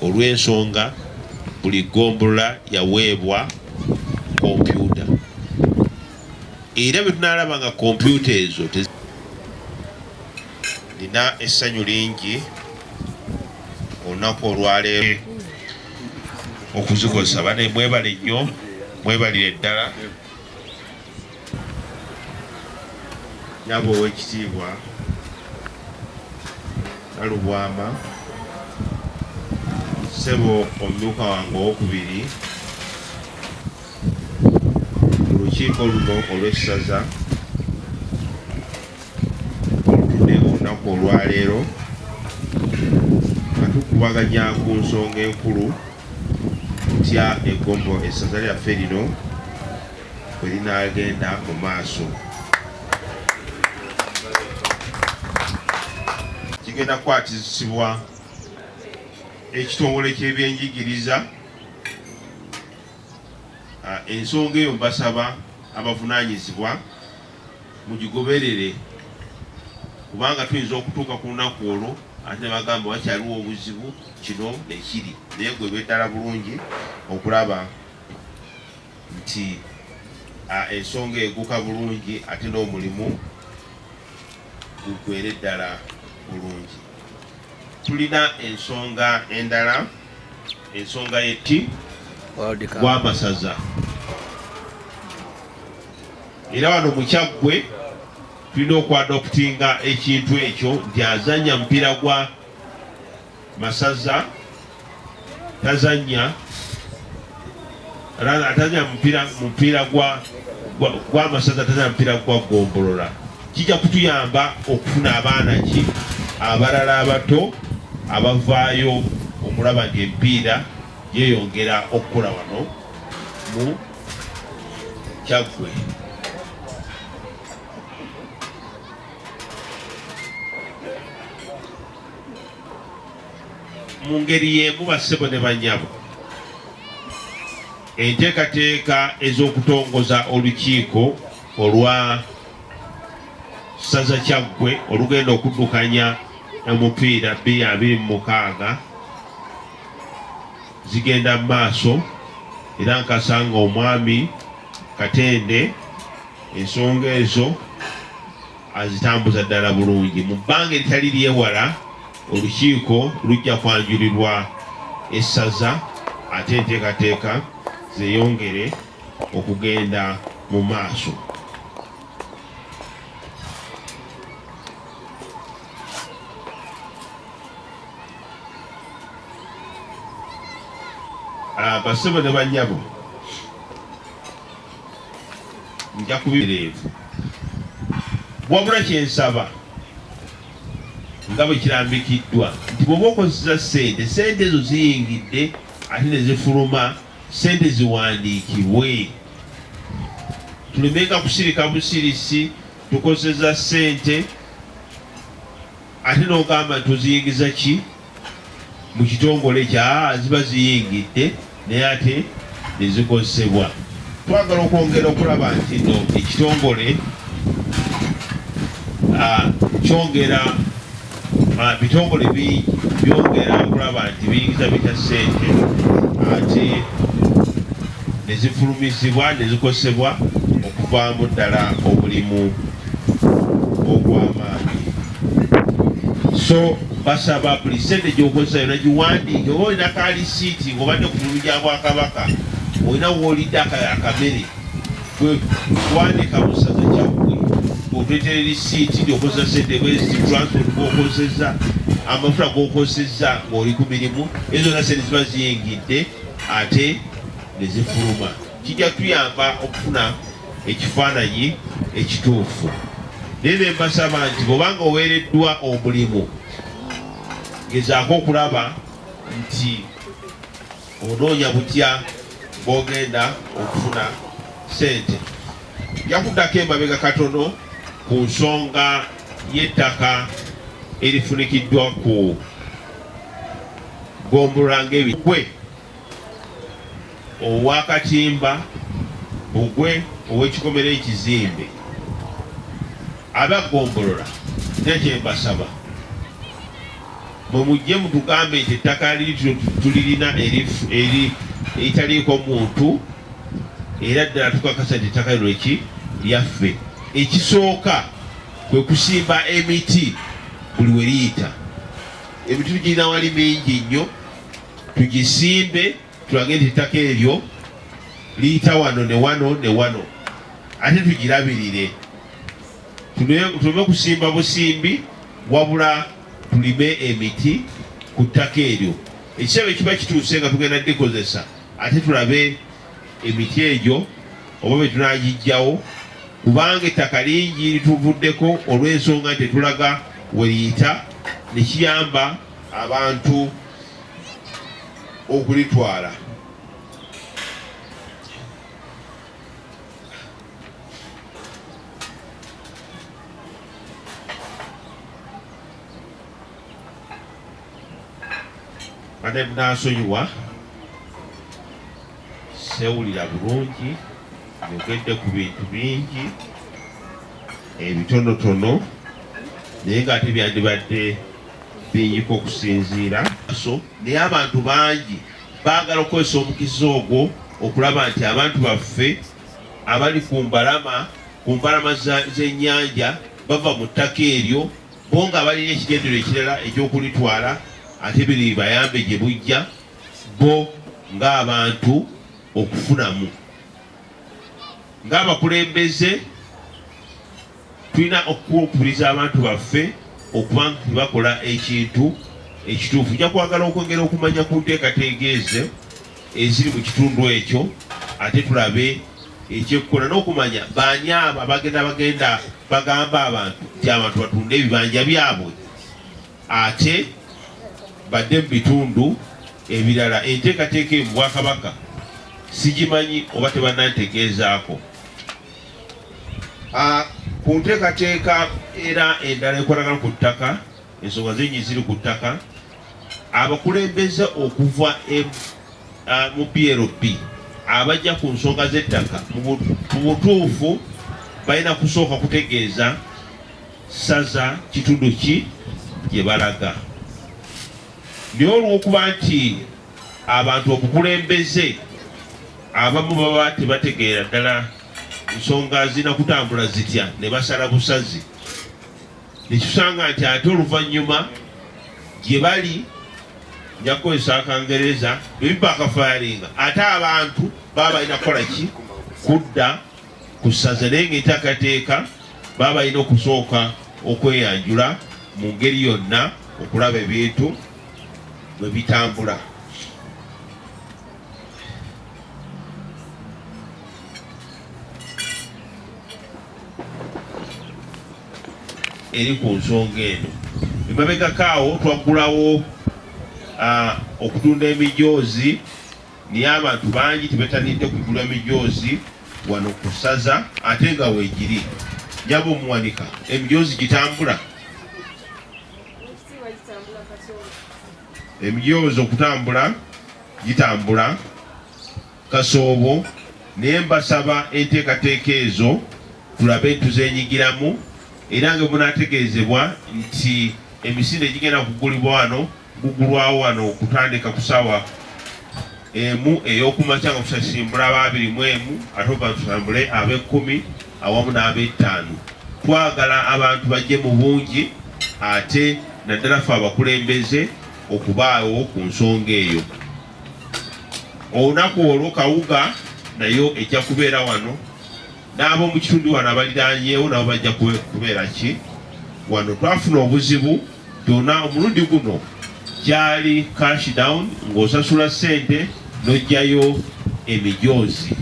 olw'ensonga buli ggombolola yaweebwa kompyuta era bwe tunaalaba nga kompyuta ezo nina essanyu lingi olunaku olwaleero okuzikozesa. Bane mwebale nnyo, mwebalire ddala. Nyabo ow'ekitiibwa Nalubwama, ssebo omumyuka wange owokubiri mu lukiiko luno olw'essaza olutudde olunaku olwaleero nga tukubaganya ku nsonga enkulu kutya eggombo essaza lyaffe lino bwe linaagenda mu maaso. Kigenda kukwatizibwa ekitongole ky'ebyenjigiriza. Ensonga eyo mbasaba abavunaanyizibwa mugigoberere, kubanga tuyinza okutuuka ku lunaku olwo ate ne bagamba wakyaliwo obuzibu kino nekiri, naye gwe beddala bulungi okulaba nti ensonga eguka bulungi ate n'omulimu gugwere ddala bulungi. Tulina ensonga endala, ensonga y'etti gw'amasaza, era wano mu Kyaggwe tulina okwadoputinga ekintu ekyo nti azannya mupiira gwa masaza, tazannya mupiira gwa masaza, tazannya mupiira gwa ggombolola. Kijja kutuyamba okufuna abaana ki abalala abato abavaayo okulaba nti empiira yeeyongera okukola wano mu Kyaggwe. Mu ngeri y'emu bassebo ne bannyabo, enteekateeka ez'okutongoza olukiiko olwa ssaza Kyaggwe olugenda okuddukanya omupiira 2026 zigenda mu maaso, era nkasanga omwami Katende ensonga ezo azitambuza ddala bulungi. Mu bbanga eritali lyewala olukiiko lujja kwanjulirwa essaza ate enteekateeka zeeyongere okugenda mu maaso. Bassebo ne bannyabo, nja kubireevu wabula kyensaba nga bwe kirambikiddwa nti bw'oba okozesa sente ezo ziyingidde ate ne zifuluma, sente ziwandiikibwe. Tulemenga kusirika busirisi tukozesa sente ate n'ogamba nti oziyingiza ki mu kitongole kya ziba ziyingidde naye ate ne zikozesebwa. Twagala okwongera okulaba nti no ekitongole kyongera bitongole bingi byongera okulaba nti biyingiza bitya ssente ate ne zifulumizibwa ne zikozesebwa okuvaamu ddala omulimu ogw'amaanyi. So basaba buli ssente gy'okozesa yonna giwandiike. Oba olina ka lisiiti ng'obadde ku mirimu gya Bwakabaka, olina w'olidde akamere kuwandiika mu ssaza Kyaggwe, otuleetera lisiiti ng'okozesa ssente bwezi, transport gw'okozesa, amafuta g'okozesa ng'oli ku mirimu, ezo zonna ssente ziba ziyingidde ate ne zifuluma. Kijja kutuyamba okufuna ekifaananyi ekituufu. Naye ne mbasaba nti bw'obanga oweereddwa omulimu, gezaako okulaba nti onoonya butya bw'ogenda okufuna ssente. Yakuddako emabega katono ku nsonga y'ettaka erifunikiddwa ku ggombolola ng'ebigwe ow'akatimba, Bugwe ow'ekikomera ekizimbe, abagombolola nekyembasaba mwe mujje mutugambe nti ettaka liri tulirina eritaliiko muntu era ddala tukakasa nti ettaka lino eki lyaffe. Ekisooka kwe kusimba emiti buli we liyita. Emiti tugirina wali mingi nnyo, tugisimbe tulage nti ettaka eryo liyita wano ne wano ne wano, ate tugirabirire. Tuleme kusimba busimbi, wabula tulime emiti ku ttaka eryo. Ekiseera ekiba kituuse nga tugenda dikozesa, ate tulabe emiti egyo oba bwe tunagiggyawo, kubanga ettaka lingi lituvuddeko olw'ensonga nti tetulaga we liyita, ne kiyamba abantu okulitwala. Ate munasonyiwa sewulira bulungi, njogedde ku bintu bingi ebitonotono naye ng'ate byandibadde binyiko okusinziira. Naye abantu bangi baagala okukozesa omukisa ogwo okulaba nti abantu baffe abali ku mbalama z'ennyanja bava mu ttaka eryo, bo nga balina ekigendero ekirala ekyokulitwala, ate biri bayambe gye bujja bo ng'abantu okufunamu. Ng'abakulembeze tulina okukubiriza abantu baffe okuba nti bakola ekintu ekituufu. Nja kwagala okwongera okumanya ku nteekateeka ezo eziri mu kitundu ekyo, ate tulabe ekyekkola n'okumanya baani abo bagenda bagamba abantu nti abantu batunde ebibanja byabwe, ate badde mu bitundu ebirala. Enteekateeka mu Bwakabaka sigimanyi oba tebannantegeezaako. Ku nteekateeka era endala ekolagana ku ttaka, ensonga zingi ziri ku ttaka, abakulembeze okuva mu PLP abajja ku nsonga z'ettaka mu butuufu balina kusooka kutegeeza saza kitundu ki gye balaga. Naye olw'okuba nti abantu obukulembeze abamu baba tebategeera ddala nsonga zina kutambula zitya, ne basala busazi, nekisanga nti ate oluvannyuma gye bali, nja kukozesa Akangereza, bebiba akafayaringa, ate abantu baba balina kukola ki? Kudda ku ssaza. Naye ng'enteekateeka baba balina okusooka okweyanjula mu ngeri yonna okulaba ebintu bwe bitambula. Eri ku nsonga eno emabegako awo twaggulawo okutunda emijoozi, naye abantu bangi tebettanidde kugula emijoozi wano ku ssaza, ate nga weegiri. Nyaba omuwanika emijoozi gitambula, emijoozi okutambula gitambula Kasoobo. Naye mbasaba enteekateeka ezo tulabe tuzeenyigiramu, era nga munategeezebwa nti emisinde gigenda kugulibwa wano gugulwawo wano okutandika ku ssaawa emu ey'okumakya nga tusasimbula aba-21 ate oba tusambule ab'e10 awamu n'ab'e5. Twagala abantu bajje mu bungi, ate naddala ffe abakulembeze okubaawo ku nsonga eyo. Olunaku olwo Kawuga nayo ejja kubeera wano, n'ab'omu kitundu wano abaliraanyeewo nabo bajja kubeera ki wano. Twafuna obuzibu byonna omulundi guno gyali cash down, ng'osasula ssente n'ojjayo emijoozi.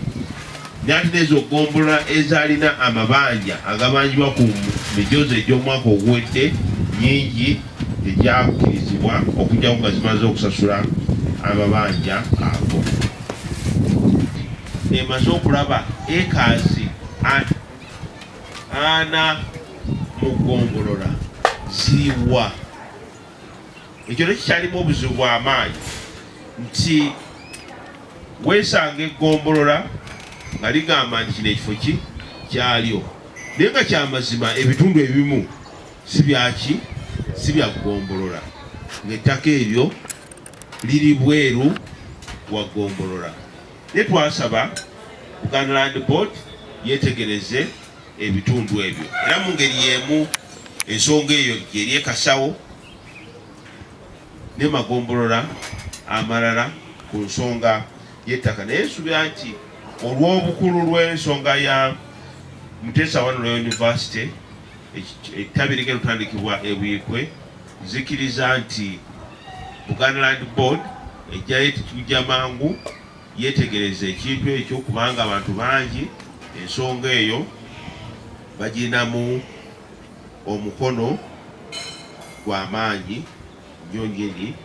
Naye nezo gombolola ezalina amabanja agabanjibwa ku mijoozi egy'omwaka oguwedde nyingi tegyakkirizibwa okujjaku nga zimaze okusasula amabanja ago. Emaze okulaba ekaazi 40 mu gombolola ziriwa. Ekyo nekikyalimu obuzibu bw'amaanyi nti weesanga eggombolola nga ligamba nti kino ekifo ki kyalyo, naye nga kyamazima ebitundu ebimu si byaki si bya ggombolola ng'ettaka eryo liri bweru wa ggombolola. Ne twasaba Buganda Land Board yetegereze ebitundu ebyo era mu ngeri y'emu ensonga eyo gyeri ekasawo ne magombolola amalala ku nsonga y'ettaka. Naye nsuubira nti olw'obukulu lw'ensonga ya Mutesa I Royal University ettabi ligenda kutandikibwa e Bwikwe, nzikiriza nti Buganda Land Board ejjayo tekijja mangu yetegereza ekintu ekyo kubanga abantu bangi ensonga eyo baginamu omukono gw'amaanyi nnyo nnyini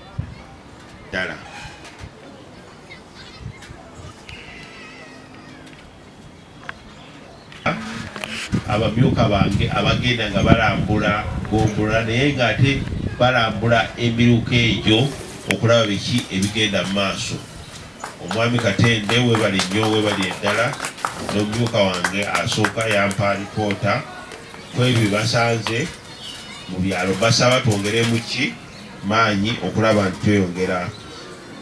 ddala. Abamyuka bange abagenda nga balambula ggombolola naye ng'ate balambula emiruka egyo okulaba biki ebigenda mu maaso. Omwami Katende webali nnyo webali eddala n'omumyuka wange asooka yampa alipoota ku ebyo basanze mu byalo. Basaba twongeremu ki maanyi okulaba nti tweyongera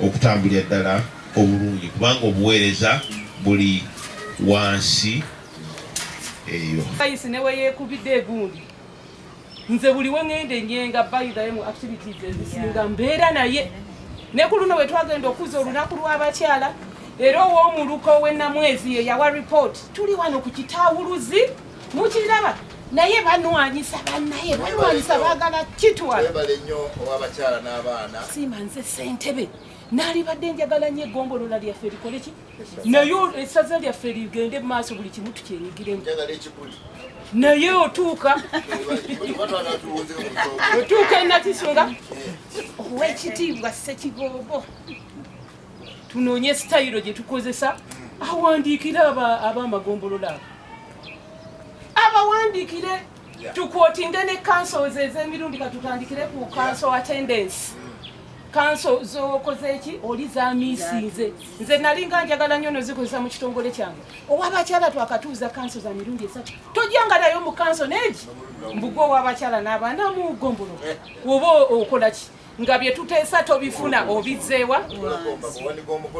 okutambulira ddala obulungi kubanga obuweereza buli wansi eyo. Kayisi newe yeekubidde egundi nze buli we ngende nyenga bayidayo mu activities ezisinga mbeera naye ne ku luno bwe twagenda okuza olunaku lw'abakyala era ow'omuluka ow'ennamwezi ye yawa report tuli wano ku kitawuluzi mukiraba naye banwanyisa bannaye banwanyisa baagala kitwala ow'abakyala n'abaana siima nze ssentebe naalibadde njagala nnyo eggombolola lyaffe likole ki naye essaza lyaffe ligende mu maaso buli kimu tukyenyigiremu naye otuuka enatisunga ow'ekitiibwa Ssekiboobo tunoonye sitayiro gye tukozesa awandiikire ab'amagombolola abo abawandiikire tukwotinge ne councils ez'emirundi katutandikire ku council attendance. Council z'okoze ki oli zaamiisinze nze nalinga njagala nnyo nozikozesa mu kitongole kyange ow'abakyala twakatuuza council za mirundi 3 tojjangalayo mu council neegi mbugo ow'abakyala n'abaana mu ggombolola oba okola ki nga bye tuteesa tobifuna obizzeewa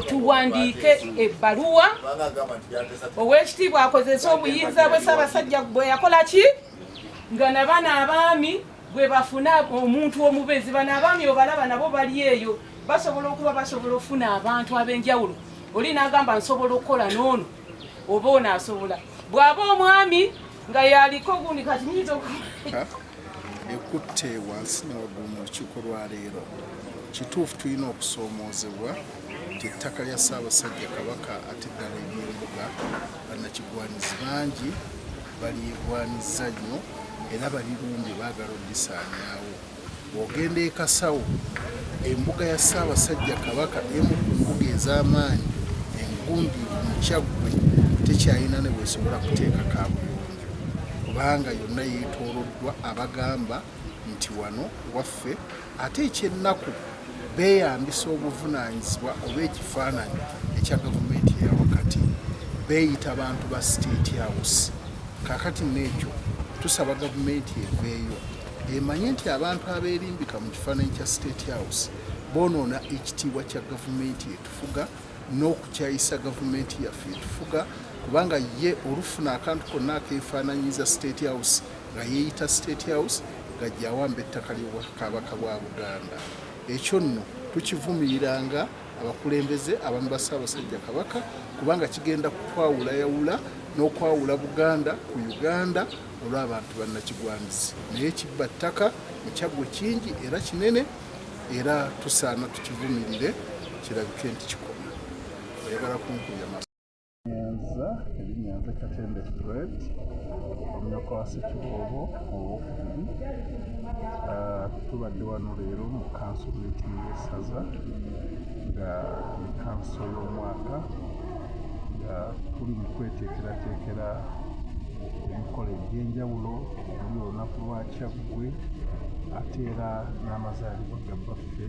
tuwandiike ebbaluwa ow'ekitiibwa akozesa obuyinza bwe Ssaabasajja bwe yakola ki nga nabana abaami bwe bafuna omuntu omubezi bano abaami obalaba nabo bali eyo basobola okuba basobola okufuna abantu ab'enjawulo oli n'agamba nsobola okukola n'ono oba ono asobola bw'aba omwami nga yaliko gundi kati nyinza ekutte wansi n'awaggulu mu lukiiko lwa leero kituufu tulina okusoomoozebwa nti ettaka lya Ssaabasajja Kabaka ate ddala ery'embuga bannakigwanizi bangi balyegwaniza nnyo era balirumbye baagala oddisaanyaawo. Bw'ogenda e Kasawo embuga ya Ssaabasajja Kabaka emu ku mbuga ez'amaanyi engundi mu Kyaggwe tekyalina ne bwesobola kuteeka kaabuyonjo kubanga yonna yeetooloddwa abagamba nti wano waffe ate ekyennaku beeyambisa obuvunaanyizibwa oba ekifaananyi ekya gavumenti eya wakati beeyita bantu ba State House. Kaakati n'ekyo tusaba gavumenti eveeyo emanye nti abantu abeerimbika mu kifaananyi kya State House boonoona ekitiibwa kya gavumenti etufuga n'okukyayisa gavumenti yaffe etufuga kubanga ye olufuna akantu konna akeefaananyiza State House nga yeeyita State House gajja awamba ettaka ly'Obwakabaka bwa Buganda. Ekyo nno tukivumiriranga abakulembeze abamu ba Ssaabasajja Kabaka kubanga kigenda kutwawulayawula n'okwawula Buganda ku Uganda olw'abantu bannakigwanizi naye kibba ttaka mu Kyaggwe kingi era kinene era tusaana tukivumirire kirabike nti kikoma. Oyagala kunkubya Nyanza eri Nyanza Katende Fred omumyuka wa Ssekiboobo ow'okubiri tubadde wano leero mu kanso meeting y'essaza nga ne kanso y'omwaka nga tuli mu kweteekerateekera emikola egy'enjawulo oli olunaku lwa Kyaggwe ate era n'amazaalibwa ga baffe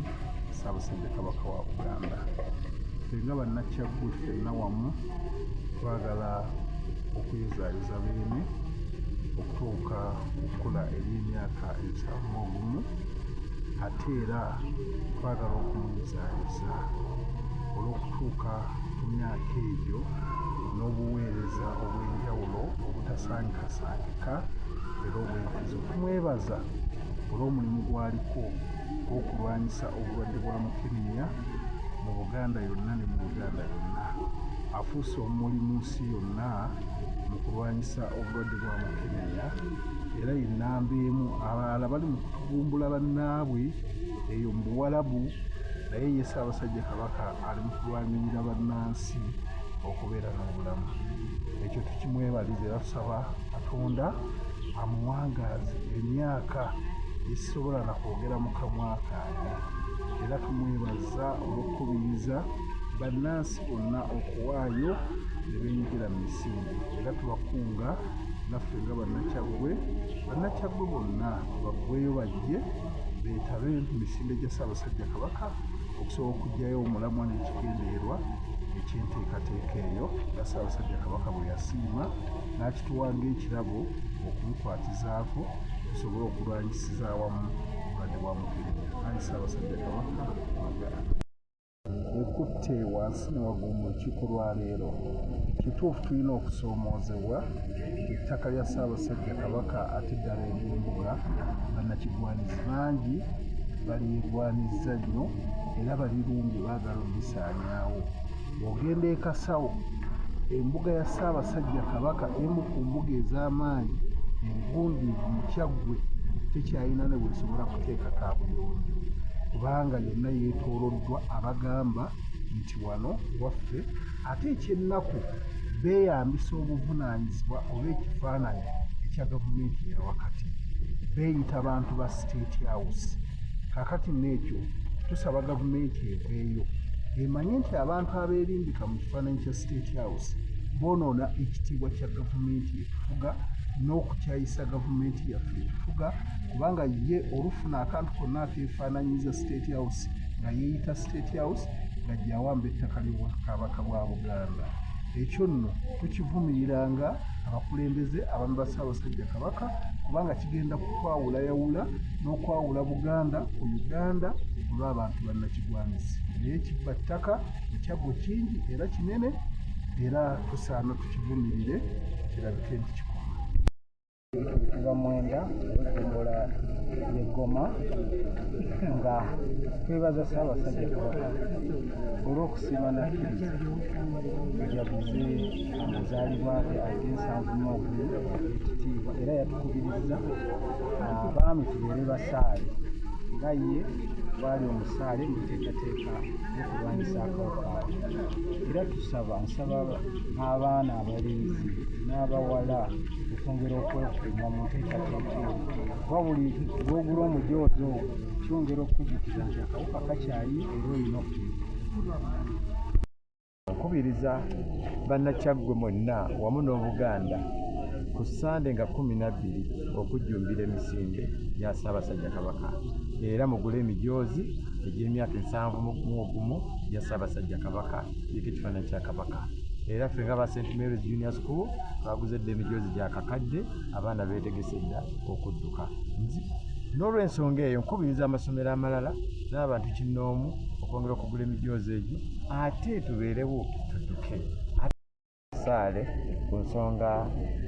Ssaabasajja Kabaka wa Buganda. Ffe nga bannakyaggwe ffenna wamu twagala okuyezaayeza beene tutuuka okukula eby'emyaka 71 ate era twagala okumuyizaayiza olw'okutuuka ku myaka egyo n'obuweereza obw'enjawulo obutasangikasangika era obwenkizo. Tumwebaza olw'omulimu gwaliko gw'okulwanyisa obulwadde bwa mukenenya mu Buganda yonna ne mu Uganda yonna. Afuuse omuli mu nsi yonna mu kulwanyisa obulwadde bwa mukenenya era ye nnamba emu. Abalala bali mu kutugumbula bannaabwe eyo mu Buwarabu, naye ye Ssaabasajja Kabaka ali mu kulwanirira bannansi okubeera n'obulamu. Ekyo tukimwebaliza era tusaba Katonda amuwangaaze emyaka ezisobola na kwogera mu kamwa kange. Era tumwebaza olw'okukubiriza bannansi bonna okuwaayo ne beenyigira mu misinde. Era tubakunga naffe nga bannakyaggwe bonna baggweyo bajje beetabe mu misinde gya Ssaabasajja Kabaka okusobola okuggyayo omulamwa n'ekigendererwa eky'enteekateeka eyo nga Ssaabasajja Kabaka bwe yasiima n'akituwa ng'ekirabo okumukwatizaako tusobole okulwanyisiza awamu obulwadde bwa mukenenya. Ayi Ssaabasajja Kabaka magala. Ekutte wansi ne waggulu mu lukiiko lwa leero. Kituufu tulina okusoomoozebwa ettaka lya Ssaabasajja Kabaka ate eddala ery'embuga bannakigwanizi bangi balyegwanizza nnyo era balirumbye baagala olisaanyaawo. Bw'ogenda e Kasawo, embuga ya Ssaabasajja Kabaka emu ku mbuga ez'amaanyi engundi mu Kyaggwe tekyalina ne bwesobola kuteekako abulungi kubanga yonna yeetooloddwa abagamba nti wano waffe. Ate ekyennaku beeyambisa obuvunaanyizibwa oba ekifaananyi ekya gavumenti ya wakati, beeyita bantu ba State House. Kaakati n'ekyo tusaba gavumenti eveeyo emanye nti abantu abeerimbika mu kifaananyi kya State House boonoona ekitiibwa kya gavumenti etufuga n'okukyayisa gavumenti yaffe etufuga, kubanga ye olufuna akantu konna akeefaananyiza State House nga yeeyita State House ng'ajja awamba ettaka ly'Obwakabaka bwa Buganda. Ekyo nno tukivumiriranga abakulembeze abamu ba Ssaabasajja Kabaka kubanga kigenda kukwawulayawula n'okwawula Buganda ku Uganda olw'abantu bannakigwanisi. Naye kibba ttaka ekyaggwe kingi era kinene era tusaana tukivumirire kirabike nti kikoma. Tuba mwenda olugombola y'eggoma nga twebaza Ssaabasajja Kabaka olw'okusiima nakkiriza ejaguze amazaalibwa ge ag'ensanvu ekitiibwa era yatukubiriza abaami tubeere basaale nga ye baali omusaale mu nteekateeka y'okulwanyisa akawuka. Era nsaba n'abaana abalenzi n'abawala okwongera okwekuuma mu nteekateeka eyo. Kuba buli lw'ogula omujoozo kyongera okukujjukiza nti akawuka kakyali era olina okuteeka. Okubiriza bannakyaggwe mwenna wamu n'Obuganda ku Ssande nga 12 okujjumbira emisinde gya Ssaabasajja Kabaka era mugule emijoozi egy'emyaka 71 gya Ssaabasajja Kabaka eriko ekifaananyi kya Kabaka. Era ffe nga ba St. Mary's Junior School twaguze dda emijoozi gya kakadde, abaana beetegese dda okudduka. N'olw'ensonga eyo nkubiriza amasomero amalala n'abantu kinnoomu okwongera okugula emijoozi egyo ate tubeerewo tudduke saale ku nsonga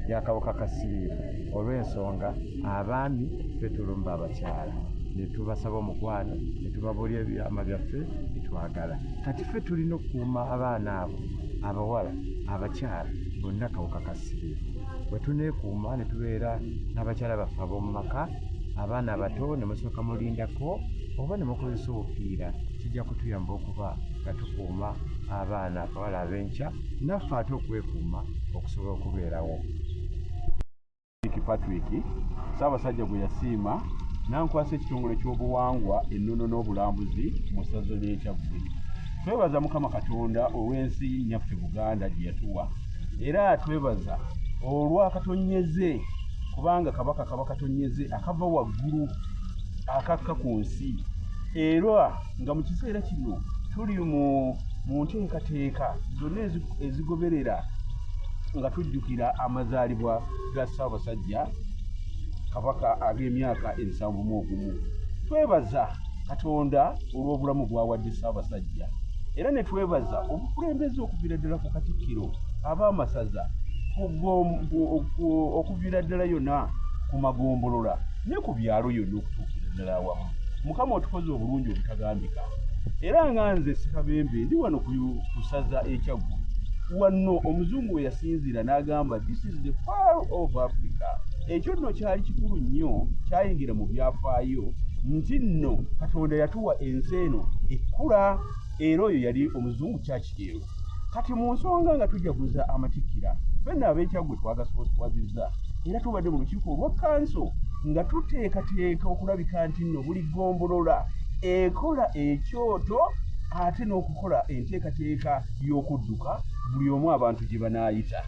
y'akawuka ka siriimu. Olw'ensonga abaami ffe tulumba abakyala ne tubasaba omukwano ne tubabuulya ebyama byaffe bitwagala. Kati ffe tulina okukuuma abaana abo abawala abakyala bonna akawuka ka siriimu. Bwe tuneekuuma ne tubeera n'abakyala baffe ab'omu maka, abaana abato ne musooka mulindako oba ne mukozesa obupiira, kijja kutuyamba okuba nga tukuuma abaana abawala ab'enkya naffe ate okwekuuma okusobola okubeerawo. Patrick Ssaabasajja gwe yasiima n'ankwasa ekitongole ky'obuwangwa ennono n'obulambuzi mu ssaza ly'e Kyaggwe. Twebaza Mukama Katonda olw'ensi nyaffe Buganda gye yatuwa, era twebaza olw'akatonyeze kubanga Kabaka kaba katonyeze akava waggulu akakka ku nsi, era nga mu kiseera kino tuli mu nteekateeka zonna ezigoberera nga tujjukira amazaalibwa ga Ssaabasajja Kabaka ag'emyaka 71. Twebaza Katonda olw'obulamu bw'awadde Ssaabasajja era ne twebaza obukulembeze okuviira ddala ku Katikkiro ab'amasaza okuviira ddala yonna ku magombolola ne ku byalo yonna okutuukira ddala awamu. Mukama otukoze obulungi obutagambika era nga nze Ssekabembe ndi wano ku ssaza Kyaggwe wano omuzungu we yasinziira n'agamba this is the pearl of Africa. Ekyo nno kyali kikulu nnyo kyayingira mu byafaayo nti nno Katonda yatuwa ensi eno ekkula era oyo yali omuzungu Churchill. Kati mu nsonga nga tujaguza amatikkira ffenna ab'Ekyaggwe twagasooswazizza era tubadde mu lukiiko olwa kanso nga tuteekateeka okulabika nti nno buli gombolola ekola ekyoto ate n'okukola enteekateeka y'okudduka buli omu abantu gye banaayita.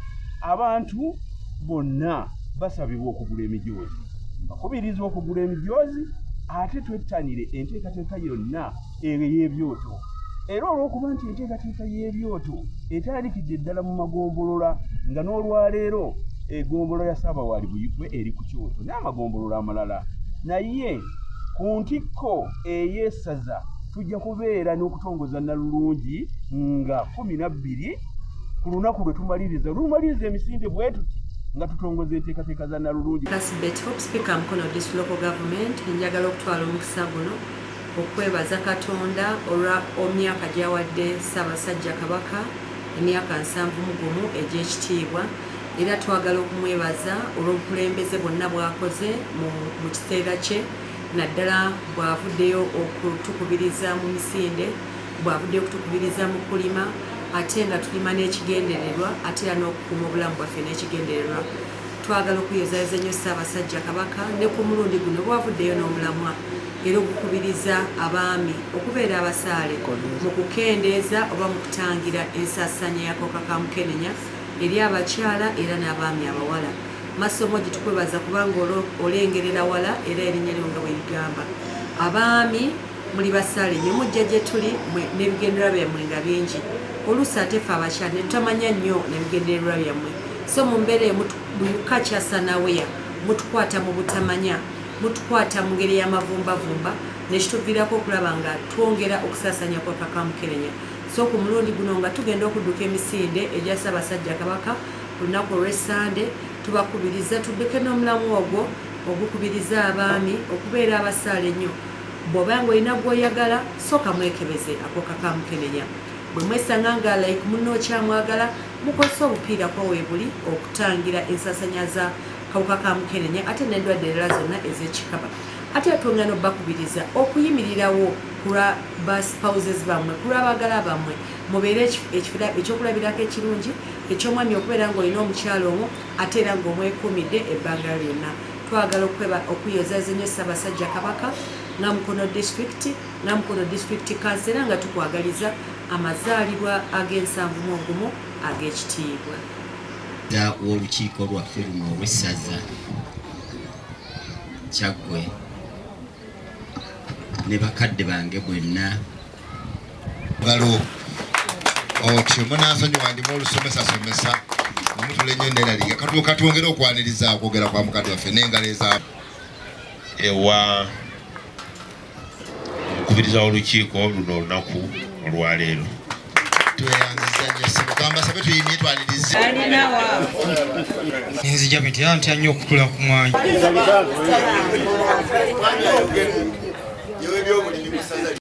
Abantu bonna basabibwa okugula emijoozi, bakubiriza okugula emijoozi ate twettanire enteekateeka yonna ey'ebyoto. Era olw'okuba nti enteekateeka y'ebyoto etandikidde ddala mu magombolola nga n'olwaleero egombolola ya Ssaabawaali Buyikwe eri ku Kyoto n'amagombolola amalala, naye ku ntikko ey'essaza tujja kubeera n'okutongoza Nnalulungi nga 12 ku lunaku lwe lumaliriza emisinde bwe tuti nga tutongoza enteekateeka za Nnalulungi. Kasibet Hope Speaker Mukono District Local Government, njagala okutwala omukisa guno okwebaza Katonda olwa emyaka gy'awadde Ssaabasajja Kabaka emyaka 71 egy'ekitiibwa era twagala okumwebaza olw'obukulembeze bwonna bw'akoze mu kiseera kye naddala bw'avuddeyo okutukubiriza mu misinde, bw'avuddeyo okutukubiriza mu kulima ate nga tulima n'ekigendererwa ate era n'okukuuma obulamu bwaffe n'ekigendererwa. Twagala okuyozayoza ennyo Ssaabasajja Kabaka ne ku mulundi guno bw'avuddeyo n'omulamwa era okukubiriza abaami okubeera abasaale mu kukendeeza oba mu kutangira ensaasaanya y'akawuka ka Mukenenya eri abakyala era n'abaami abawala. Masomo gye tukwebaza kubanga olengerera wala era erinnya lyo nga bwe ligamba. Abaami muli basaale nnyo mujja gye tuli n'ebigendererwa byammwe nga bingi. Oluusi ate ffe abakyala ne tutamanya nnyo n'ebigendererwa byammwe. So mu mbeera eyo mukakyasanaweya mutukwata mu butamanya, mutukwata mu ngeri y'amavumbavumba nekituviirako okulaba nga twongera okusaasaanya kwa Kaka Mukenenya. So ku mulundi guno nga tugenda okudduka emisinde egya Ssaabasajja Kabaka ku lunaku olw'Essande tubakubiriza tuddeke n'omulamu ogwo ogukubiriza abaami okubeera abasaale ennyo. Bw'oba nga olina gw'oyagala sooka mwekebeze ako Kaka Mukenenya. Bwe mwesanga nga like munno okyamwagala mukozesa obupiira kw'oweebuli okutangira ensaasaanya za kawuka ka Mukenenya ate n'endwadde endala zonna ez'ekikaba. Ate twongera n'obbakubiriza okuyimirirawo ku lwa spouses bammwe, ku lw'abaagala bammwe mubeere ekyokulabirako ekirungi eky'omwami okubeera ng'olina omukyalo omwo ate era ng'omwekuumidde ebbanga lyonna. Twagala okuyozaza ennyo Ssaabasajja Kabaka nga Mukono District Council nga tukwagaliza amazaalibwa ag'ensanvu ag'ekitiibwa. W'olukiiko lwaffe luno olw'essaza Kyaggwe ne bakadde bange bwenna ngalo otyo munansonyiwa ndimu olusomesasomesa omutula ennyo neraliga katwongera okwaniriza okwogera kwa mukadde waffe n'engalo eza ewa okubiriza olukiiko luno olunaku olwaleero. tweyanziza nnyo simugamba sabe tuyimye twanirize nzija beti ntya nnyo okutula ku mwanya